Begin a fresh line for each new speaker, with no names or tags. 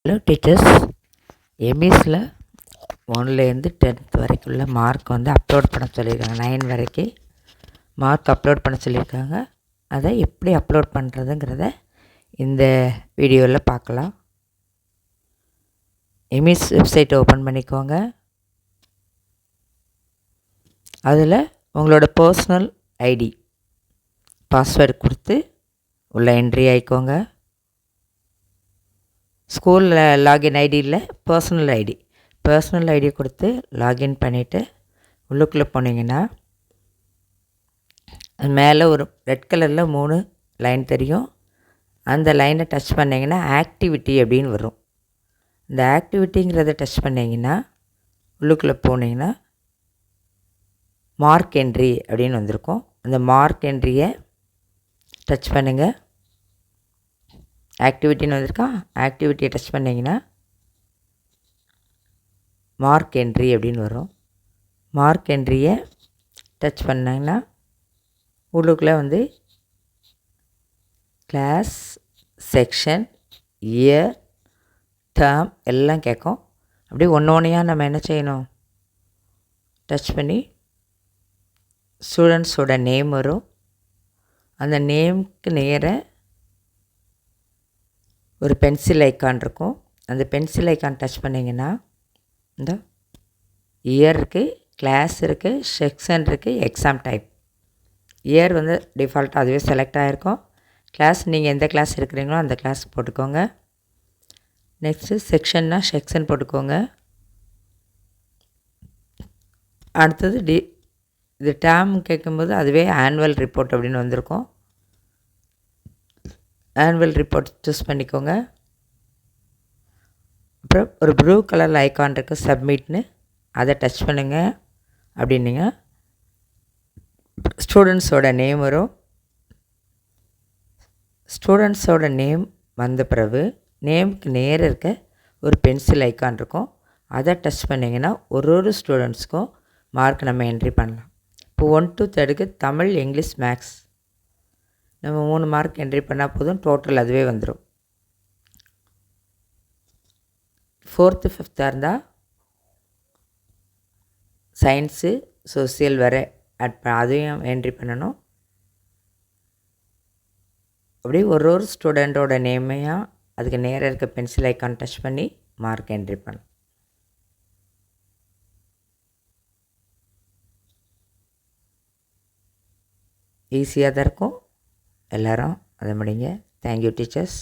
Hello teachers, எம்இஸில் 1லேருந்து 10th வரைக்குள்ள mark வந்து upload பண்ண சொல்லியிருக்காங்க. 9 வரைக்கும் மார்க் அப்லோட் பண்ண சொல்லியிருக்காங்க. அதை எப்படி அப்லோட் பண்ணுறதுங்கிறத இந்த வீடியோவில் பார்க்கலாம். எம்இஸ் வெப்சைட்டை ஓப்பன் பண்ணிக்கோங்க. அதில் உங்களோட பர்சனல் ஐடி பாஸ்வேர்டு கொடுத்து உள்ளே என்ட்ரி ஆகிக்கோங்க. ஸ்கூலில் லாகின் ஐடி இல்லை, பர்சனல் ஐடி கொடுத்து லாகின் பண்ணிவிட்டு உள்ளுக்குள்ளே போனீங்கன்னா மேலே ஒரு ரெட் கலரில் 3 லைன் தெரியும். அந்த லைனை டச் பண்ணிங்கன்னா ஆக்டிவிட்டி அப்படின்னு வரும். இந்த ஆக்டிவிட்டிங்கிறத டச் பண்ணிங்கன்னா உள்ளுக்குள்ளே போனீங்கன்னா மார்க் என்ட்ரி அப்படின்னு வந்திருக்கும். அந்த மார்க் என்ட்ரியை டச் பண்ணுங்கள். ஆக்டிவிட்டின்னு வந்திருக்கா, ஆக்டிவிட்டியை டச் பண்ணிங்கன்னா மார்க் என்ட்ரி அப்படின்னு வரும். மார்க் என்ட்ரியை டச் பண்ணிங்கன்னா உள்ளுக்குள்ளே வந்து கிளாஸ், செக்ஷன், இயர், டேர்ம் எல்லாம் கேட்கும். அப்படியே ஒன்றையாக நம்ம என்ன செய்யணும், டச் பண்ணி ஸ்டூடெண்ட்ஸோட நேம் வரும். அந்த நேமுக்கு நேராக ஒரு பென்சில் ஐக்கான் இருக்கும். அந்த பென்சில் ஐக்கான் டச் பண்ணிங்கன்னா இந்த இயர் இருக்குது, கிளாஸ் இருக்குது, செக்ஷன் இருக்குது, எக்ஸாம் டைப். இயர் வந்து டிஃபால்ட்டாக அதுவே செலக்ட் ஆகிருக்கும். கிளாஸ் நீங்கள் எந்த கிளாஸ் இருக்கிறீங்களோ அந்த கிளாஸ் போட்டுக்கோங்க. நெக்ஸ்ட்டு செக்ஷன்னா செக்ஷன் போட்டுக்கோங்க. அடுத்தது இது டேர்ம் கேட்கும்போது அதுவே ஆனுவல் ரிப்போர்ட் அப்படின்னு வந்திருக்கும். ஆனுவல் ரிப்போர்ட் சூஸ் பண்ணிக்கோங்க. அப்புறம் ஒரு ப்ளூ கலரில் ஐக்கான் இருக்குது, சப்மிட்னு, அதை டச் பண்ணுங்க. அப்படின்னுங்க ஸ்டூடெண்ட்ஸோட நேம் வரும். ஸ்டூடெண்ட்ஸோட நேம் வந்த பிறகு நேமுக்கு நேராக இருக்க ஒரு பென்சில் ஐக்கான் இருக்கும். அதை டச் பண்ணிங்கன்னா ஒரு ஸ்டூடெண்ட்ஸ்க்கும் மார்க் நம்ம என்ட்ரி பண்ணலாம். இப்போ 1 to 3க்கு தமிழ், இங்கிலீஷ், மேக்ஸ் நம்ம 3 மார்க் என்ட்ரி பண்ணால் போதும். டோட்டல் அதுவே வந்துடும். 4th 5th இருந்தால் சயின்ஸு, சோசியல் வர அதையும் என்ட்ரி பண்ணணும். அப்படியே ஒரு ஸ்டூடெண்ட்டோட நேமையாக அதுக்கு நேராக இருக்க பென்சில் ஐக்கான் டச் பண்ணி மார்க் என்ட்ரி பண்ணணும். ஈஸியாக தான் இருக்கும். எல்லோரும் அதை முடிங்க. Thank you teachers.